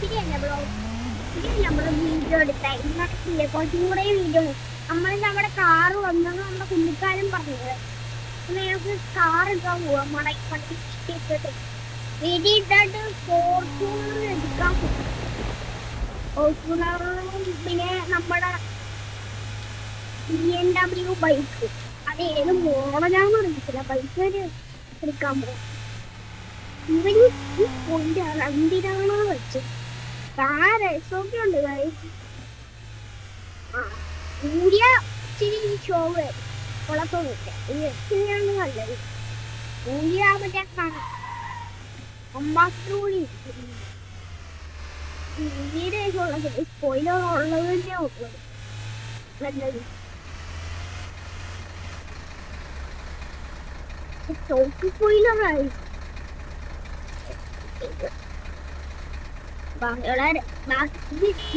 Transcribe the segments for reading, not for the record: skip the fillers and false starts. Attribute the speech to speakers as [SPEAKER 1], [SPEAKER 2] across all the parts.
[SPEAKER 1] ശരിയല്ല ബ്രോ, ശരിയല്ല നമ്മള് വീഡിയോ എടുത്ത ഇന്നലെ കുറച്ചും കൂടെ വീഡിയോ നമ്മൾ നമ്മുടെ കാറ് വന്നത് നമ്മുടെ കുഞ്ഞിക്കാരൻ പറഞ്ഞത് ഞങ്ങൾക്ക് കാർ എടുക്കാൻ പോവാം വണ്ടി ഇട്ടിട്ട് വീഡിയോ ഇട്ടിട്ട് ഫോർച്യൂണർ എടുക്കാൻ പോകും. ഫോർച്യൂണറും പിന്നെ നമ്മുടെ BMW ബൈക്ക്, അത് ഏത് മോഡലാണെന്ന് അറിയത്തില്ല, ബൈക്ക് എടുക്കാൻ പോകും. ഇവര് ഈ കൊണ്ടാണ് എന്തിനാണോ വെച്ചത് രസമൊക്കെ ഉണ്ട്. ആ കൂടിയ ഇച്ചിരി ഷോവ് കുഴപ്പമില്ല, വെച്ചിനാണ് നല്ലത്. കൂടിയ മറ്റേ അമ്പാസിഡർ കൂടി ഇന്ത്യയുടെ ഉള്ളത് സ്പോയിലർ ഉള്ളത് തന്നെ ഉള്ളത് നല്ലത്. ടോപ്പ് സ്പോയിലറായി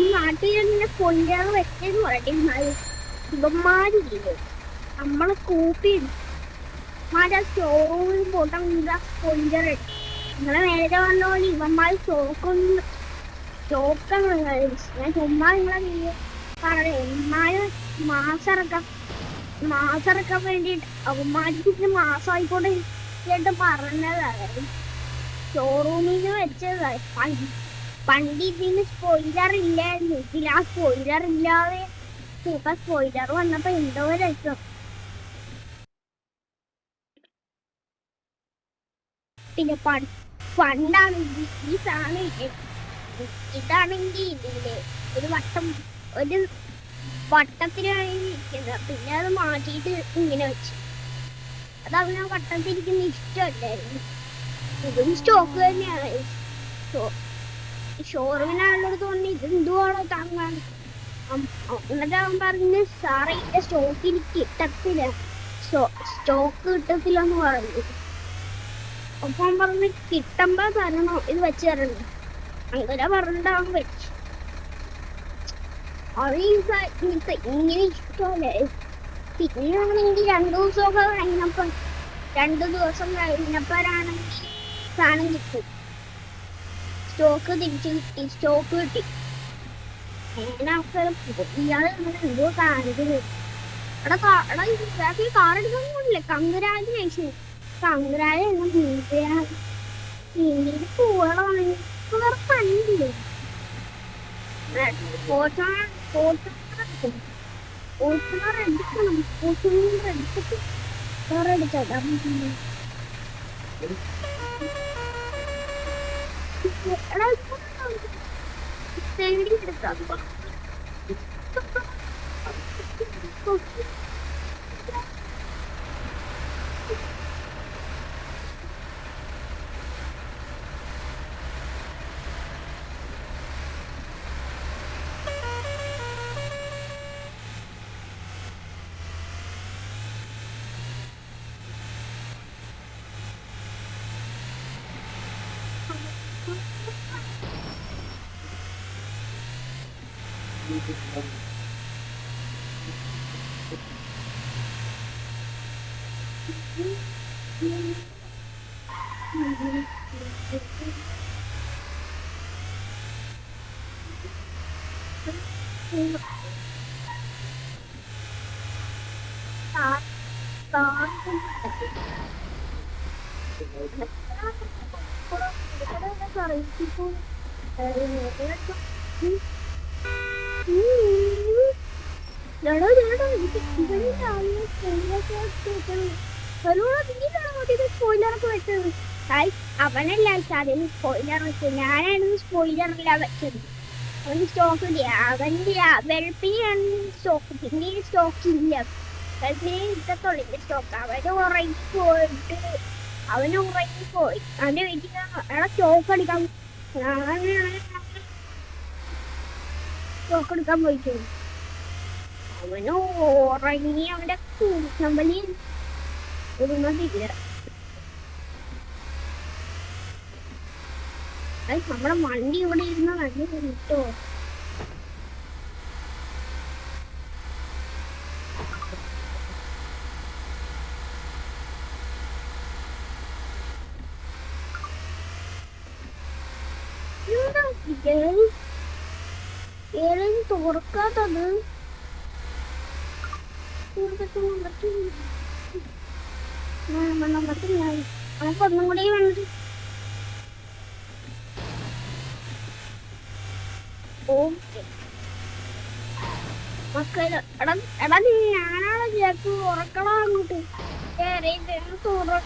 [SPEAKER 1] ഈ നാട്ടിലെ സ്പോയിലർ വെച്ചെന്ന് പറഞ്ഞിട്ട് ഇവന്മാരില്ലേ നമ്മളെ കോപ്പി സ്റ്റോറൂമിൽ പോട്ട സ്പോയിലർ നിങ്ങളെ നേരെ വന്ന പോലെ ഇവന്മാർ സ്റ്റോക്കാണ്. ഞാൻ ചുമ്മാ നിങ്ങളെ പറഞ്ഞത് ഇവന്മാര് മാസം ഇറക്കാൻ വേണ്ടിട്ട് അവന്മാർക്ക് മാസമായിക്കോട്ടെ കേട്ട് പറഞ്ഞതാണ്. ഷോറൂമിൽ നിന്ന് വെച്ചതായി പണ്ട് ഇതിന് സ്പോയിലർ ഇല്ലായിരുന്നു. ഇതിൽ ആ സ്പോയിലർ ഇല്ലാതെ ഇപ്പൊ സ്പോയിലർ വന്നപ്പോ എന്തോ രസം. പിന്നെ പണ്ടാണെങ്കിൽ ഈ സാധനം ഇതാണെങ്കിൽ ഇതില്ലേ ഒരു വട്ടത്തിനാണ് ഇരിക്കുന്നത്. പിന്നെ അത് മാറ്റിയിട്ട് ഇങ്ങനെ വെച്ചു. അത് അവന് ആ വട്ടത്തിരിക്കുന്ന ഇഷ്ടമല്ലായിരുന്നു. ഇതും സ്റ്റോക്ക് തന്നെയാണ്. ഷോറൂമിനാളുള്ളത് തോന്നി ഇതെന്തുവാണോ താങ്ങാൻ. എന്നിട്ട് അവൻ പറഞ്ഞു സാറേ ഇതിന്റെ സ്റ്റോക്ക് എനിക്ക് കിട്ടത്തില്ല, സ്റ്റോക്ക് കിട്ടത്തില്ലെന്ന് പറഞ്ഞു. അപ്പൊ അവൻ പറഞ്ഞു കിട്ടുമ്പോ തരണോ, ഇത് വെച്ച് തരണോ, അങ്ങനെ പറഞ്ഞിട്ട് അവൻ വെച്ചു. അവന് ഇങ്ങനെ ഇഷ്ടമല്ലേ. പിന്നെ ആണെങ്കിൽ 2 ദിവസം കഴിഞ്ഞപ്പോഴാണെങ്കിൽ സാധനം കിട്ടും, സ്റ്റോക്ക് തിരിച്ചു കിട്ടി, സ്റ്റോക്ക് കിട്ടി. അങ്ങനെ അവസരം ഇയാള് എന്തോ കാണിക്കുന്നത്. കാർ എടുക്കാൻ പോണില്ലേ, കങ്കരാജുലേഷൻ പിന്നീട് പോവണം. വേറെ പണിയില്ലേ, ഫോർച്യൂണർ എടുക്കണം. ഫോർച്യൂണർ എടുത്തിട്ട് വേറെ എടുത്തേക്കാം. എടുക്കാം. അവനല്ല അതിന് സ്പോയിലർ വെച്ചത്, ഞാനായിരുന്നു സ്പോയിലറില്ല വെച്ചത്. അവന് സ്റ്റോക്ക് ഇല്ല, അവന്റെ വെളുപ്പിനെയാണ് സ്റ്റോക്ക്, പിന്നെ സ്റ്റോക്ക് ഇല്ല. വെളുപ്പിനെ ഇട്ടത്തുള്ളൂ സ്റ്റോക്ക്. അവന് ഉറങ്ങിപ്പോയി. അവന്റെ വീട്ടിൽ സ്റ്റോക്ക് എടുക്കാൻ പോയിട്ടു. അവന് ഉറങ്ങി, അവന്റെ കൂട്ടമ്പലി ഒതുങ്ങത്തില്ല. നമ്മുടെ വണ്ടി ഇവിടെ ഇരുന്ന നല്ല കിട്ടോ. എന്താ ഏലയും തുറക്കാത്തത് നമുക്കൊന്നും കൂടി വേണ്ട. ഓക്കെ മക്കള് എടാ ഞാനാണ് ജാക്ക് ഉറക്കണം അങ്ങോട്ട് തുറക്കണം.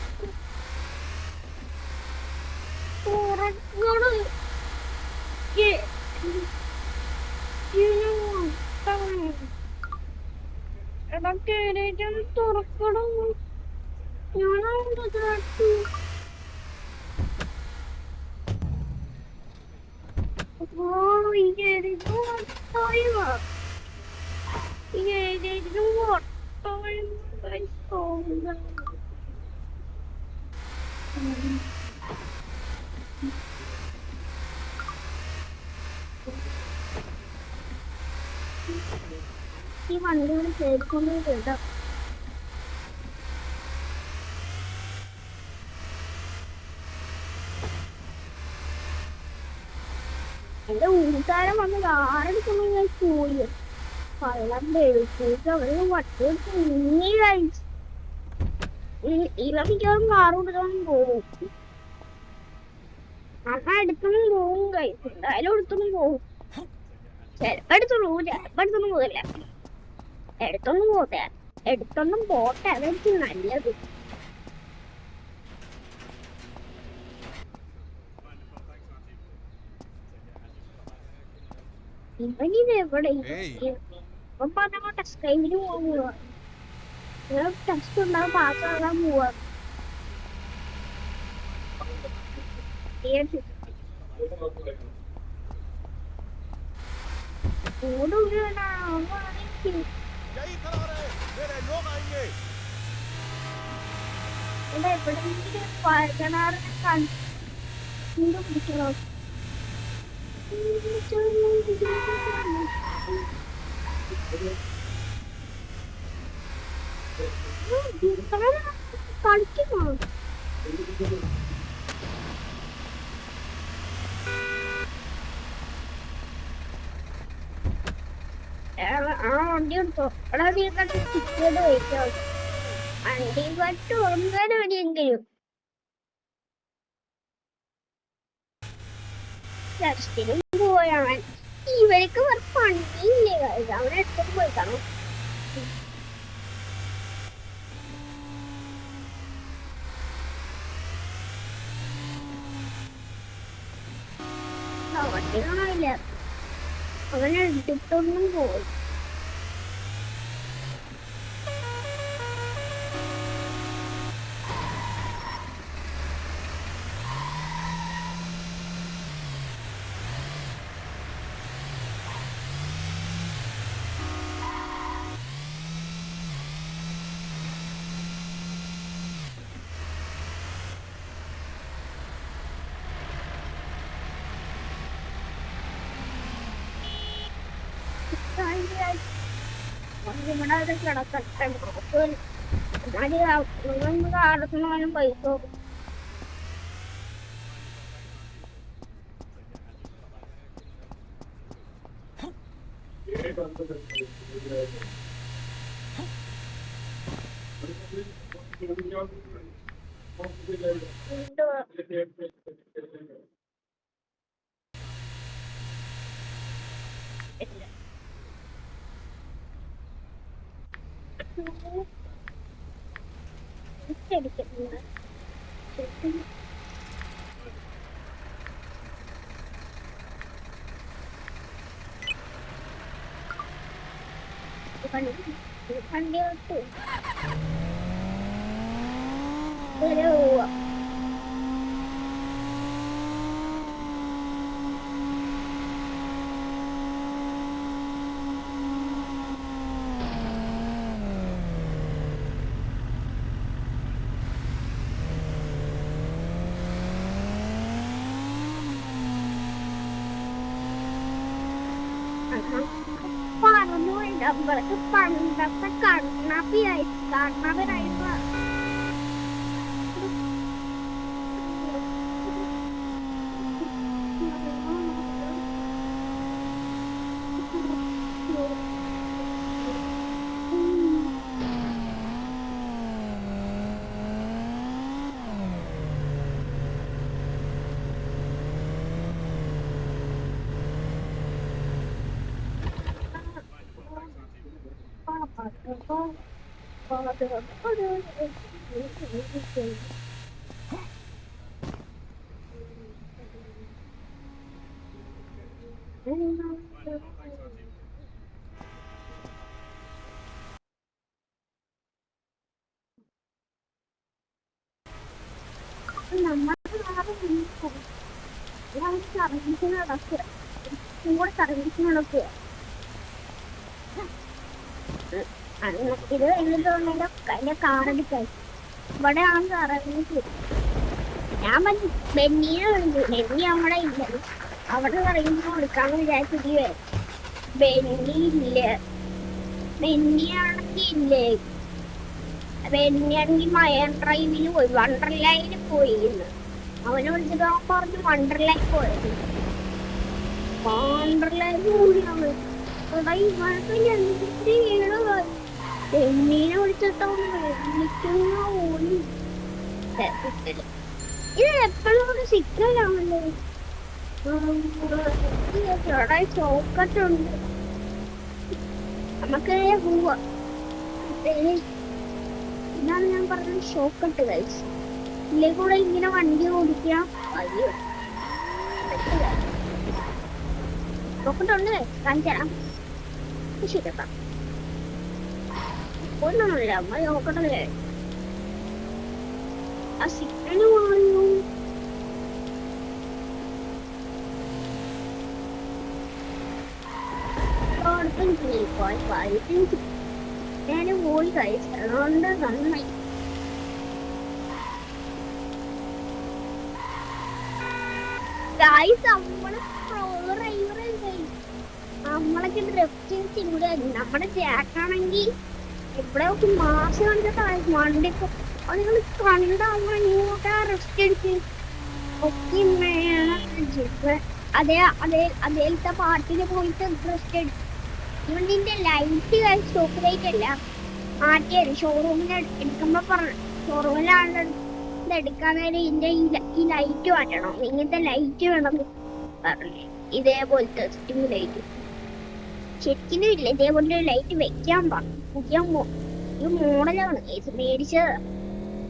[SPEAKER 1] എടാ കേറിയിട്ട് തുറക്കണം. ഞാനാണ് ജാക്ക് ഈ വണ്ടികൾ കേൾക്കൊണ്ടേ കേട്ടോ. എന്റെ ഊട്ടാരം വന്ന് ആരെടുക്കുന്നു ഞാൻ പോയി വെള്ളം വെളുപ്പിച്ച് അവര് വട്ടിയെടുത്ത് നീ കഴിച്ചു. ഇലമിക്കവാറും കാറുകൊടുത്തോണ്ട് പോകും. അമ്മ എടുത്തൊന്നും പോകും കഴിച്ചു. എന്തായാലും എടുത്തൊന്നും പോകും. ചിലപ്പോ എടുത്തോളൂ, ചിലപ്പോ എടുത്തൊന്നും പോകില്ല. എടുത്തൊന്നും പോട്ടെ, എടുത്തൊന്നും പോട്ടെ, അതെനിക്ക് നല്ലത്. ഇവനിത് എവിടെ ഇപ്പം പറഞ്ഞ ടെസ്റ്റ് ടൈമിന് പോവാ. ടെസ്റ്റ് ഉണ്ടാവും, പാസ്സാകാൻ പോവാ. എവിടെയെങ്കിലും പഴകിണാറിനെ കണ്ടുപിടിക്കണം. കളിക്കുമോ? ആ വണ്ടി എടുത്തോ. എടാ നീ കണ്ട് ടിക്കറ്റ് വയ്ക്കോ? വണ്ടി കട്ട് ഒന്നര മണിയെങ്കിലും ടെസ്റ്റിനും പോയവൻ. ഇവർക്ക് പണിയില്ലേ, അവനെ എടുത്തോണ്ട് പോയി കാണും. വണ്ടി കാണാനില്ല, അവനെ എടുത്തിട്ടൊന്നും പോയി. ഇവിടെ അത് കിടക്കട്ടെ, കാലത്തിനും പൈസ അടിക്കുന്നുണ്ട്. വണ്ടി വിട്ടു പോവാ. പറഞ്ഞു നമ്മൾക്ക് പണ്ടത്തെ കണ്ണാപ്പിയായിരുന്നു. സർവീസിന് നടക്കുക കൂടെ സർവീസിന് നടക്കുക ഇത് കഴിഞ്ഞിട്ട് അതിന്റെ കാറെടുക്കാൻ ഇവിടെയാണ് സർവീസ്. ഞാൻ പറഞ്ഞു ബെന്നിയെ വിളിച്ചു, ബെന്നി അവിടെ ഇല്ല. അവിടെ പറയുമ്പോ കൊടുക്കാന്ന് വിചാരിച്ചിട്ട് ബെന്നി ഇല്ല. ബെന്നിയാണെങ്കിൽ ഇല്ലേ, ബെന്നിയാണെങ്കിൽ മയൻ ഡ്രൈവിന് പോയി, വണ്ടർലൈനിൽ പോയി. അവനെ വിളിച്ചിട്ട് അവൻ പറഞ്ഞു വണ്ടർലൈൻ പോയത്. വണ്ടർലൈൻ പോയാണ് ബെന്നീനെ വിളിച്ചിട്ടോ വിളിക്കുന്ന ഓടി. ഇത് എപ്പോഴും ഒരു സിഗ്നലാണല്ലോ. ഇവിടെ ചോക്കറ്റ് ഉണ്ട്, നമുക്ക് പോവാ. ഇതാണ് ഞാൻ പറഞ്ഞത് ഷോക്കട്ട് കഴിച്ചു. ഇല്ലേ കൂടെ ഇങ്ങനെ വണ്ടി ഓടിക്കാം. അയ്യോ ഷോക്കട്ട് ഉണ്ട്, കാണിച്ചാം ശരിയപ്പാ. ഒന്നുമില്ല, അമ്മ ഷോക്കട്ടല്ലേ ആ സിഗ്നല് വാങ്ങൂ. ഞാൻ പോയി കഴിച്ചതുകൊണ്ട് നന്നായി. നമ്മളൊക്കെ ഡ്രിഫ്റ്റ് ഇവിടെ നമ്മുടെ ജാക്കാണെങ്കിൽ ഇവിടെ മാസം കണ്ടിട്ട് വണ്ടിക്ക് നിങ്ങൾ കണ്ട ഇങ്ങോട്ടാ ഡ്രിഫ്റ്റ് അടിച്ച് അതേലത്തെ പാട്ടിന് പോയിട്ട് ഡ്രിഫ്റ്റ് അടിച്ചു. ഇവന്റെ ലൈറ്റ് സ്റ്റോപ്പ് ലൈറ്റ് അല്ല മാറ്റിയത്. ഷോറൂമിന് എടുക്കുമ്പോ ഷോറൂമിലാണ് എടുക്കാൻ നേരം ഇതിന്റെ ഈ ലൈറ്റ് മാറ്റണം, ഇങ്ങനത്തെ ലൈറ്റ് വേണം പറഞ്ഞു. ഇതേപോലത്തെ സ്റ്റിംഗ് ലൈറ്റ് ശരിക്കും ഇല്ല, ഇതേപോലത്തെ ഒരു ലൈറ്റ് വെക്കാൻ പറഞ്ഞു. പുതിയ ഈ മോഡലാണ് മേടിച്ചത്.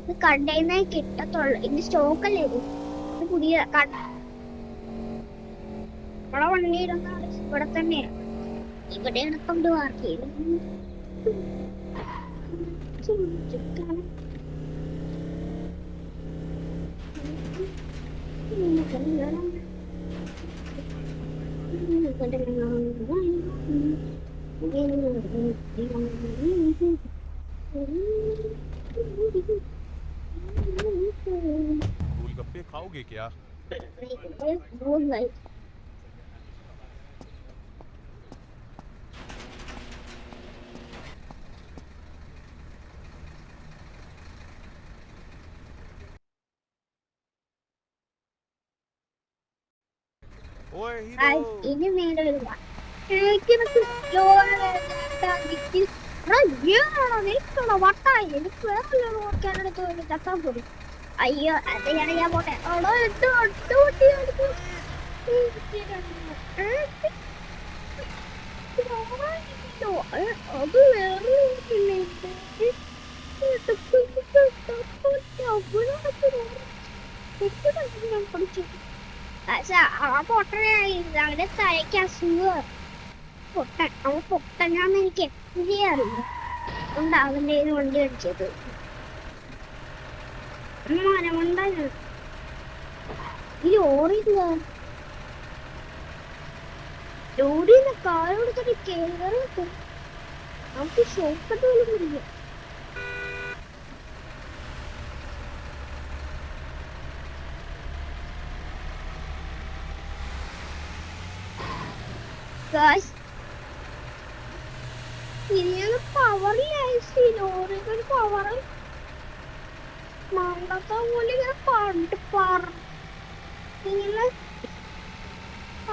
[SPEAKER 1] ഇത് കണ്ടേന്നേ കിട്ടത്തുള്ളു, ഇതിന്റെ സ്റ്റോക്കല്ലേ ഇത് പുതിയ. ഇവിടെ വണ്ടി ഇടുന്ന ഇവിടെ തന്നെയാണ്, ഇവിടെ കൊണ്ട് വർക്ക് ചെയ്ത്
[SPEAKER 2] गोलगप्पे खाओगे क्या? ओए हीरो
[SPEAKER 1] ഇനി മേലെ വരുവാ. അയ്യോ അതെയാണ് ഞാൻ പോട്ടെ. അത് വേറെ പഠിച്ചു. അവന്റെ തലയ്ക്ക് അസുഖം പൊട്ടൻ. അവൻ പൊട്ടനാന്ന് എനിക്ക് എപ്പോഴേ അറിയില്ല, അതുകൊണ്ട് അവന്റെ വണ്ടി അടിച്ചത്. മനമുണ്ടായി ഈ ലോറിയില്ല, ലോറിന്ന് കാറെടുത്തിട്ട് കേറി നമുക്ക് ഷോക്കട്ട് പോലും ഇല്ല. ഇതിന് പവറിലായി ലോറികൾ പവർ മണ്ടത്തെ പോലെ ഇങ്ങനെ ഇങ്ങനെ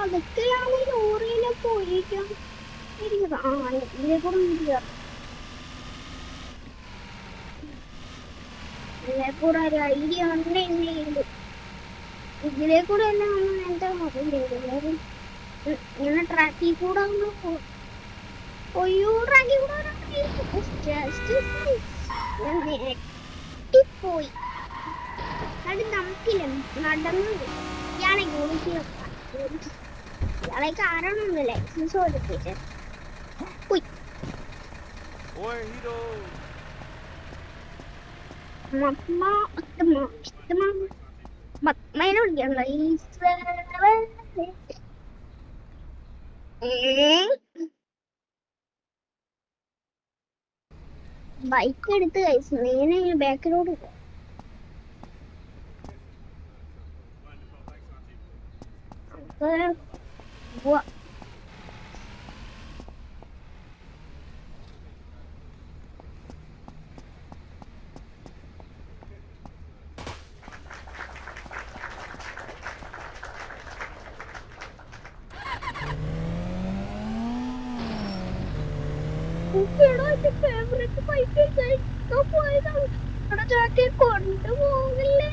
[SPEAKER 1] അതൊക്കെയാണ് ലോറിയിലെ പോയിരിക്കാം. ഇതിനെ കൂടെ ഇതിനെ കൂടെ ഒരു ഐഡിയ ഉണ്ട്. ഇതിലെ കൂടെ എല്ലാം എന്താ അറിയില്ല, ഇങ്ങനെ ട്രാക്കിൽ കൂടെ ഒയ്യോ ട്രാക്കിൽ കൂടെ ഞാൻ ഞെട്ടിപ്പോയി. അത് നമുക്കില്ല നടന്നു ഇയാളെ യൂണിറ്റിൽ ഇയാളെ കാരണമൊന്നും ലൈസൻസ് കൊടുത്തിട്ട് പോയി.
[SPEAKER 2] Oi, Hiro.
[SPEAKER 1] ബൈക്ക് എടുത്ത് കഴിച്ചു നേരെ ബാക്കിലോട്ട് പോവാ. ഫേവറേറ്റ് ബൈക്ക് കൊണ്ടുപോകില്ലേ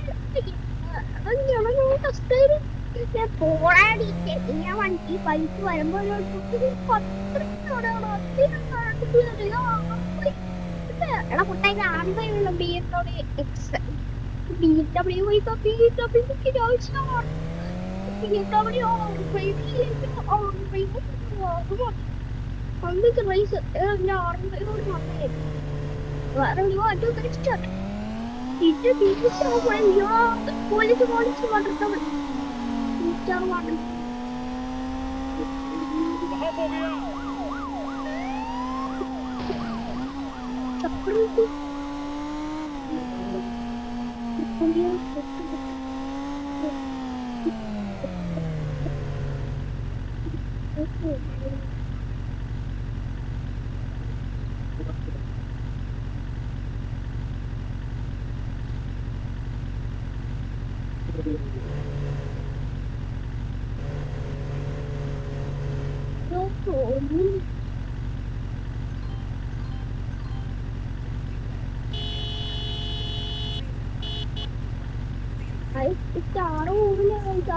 [SPEAKER 1] പോരാടി. ഞാൻ വണ്ടി ബൈക്ക് വരുമ്പോ എടാ കുട്ടായി ആൺപയുള്ള BMW ഇപ്പൊ BMWക്ക് ആവശ്യമാണ്. BMW അന്നത്തെ റൈസ് ആറുപേരോട് മാത്രമേ വേറെ ഒരു മാറ്റം കഴിച്ചിട്ടുണ്ട്. ഇത് പോലീസ് വളർത്താൻ ചക്രവർത്തി സ്റ്റാറ് പോകില്ല.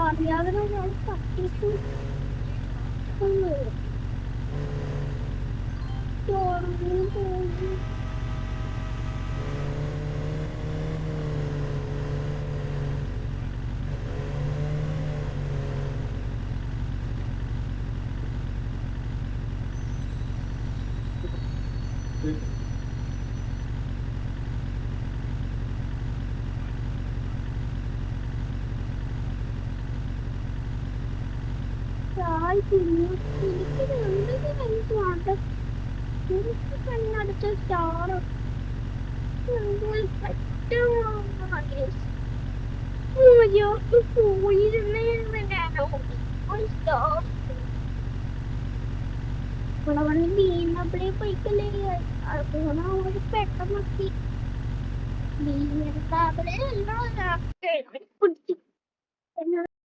[SPEAKER 1] അറിയാതെ ഞാൻ തട്ടിച്ചു പോയി. കണ്ണടച്ച സ്റ്റാറ് പോയിരുന്നേ. BMW പോയിക്കല്ലേ പെട്ടെന്ന് BMW എല്ലാം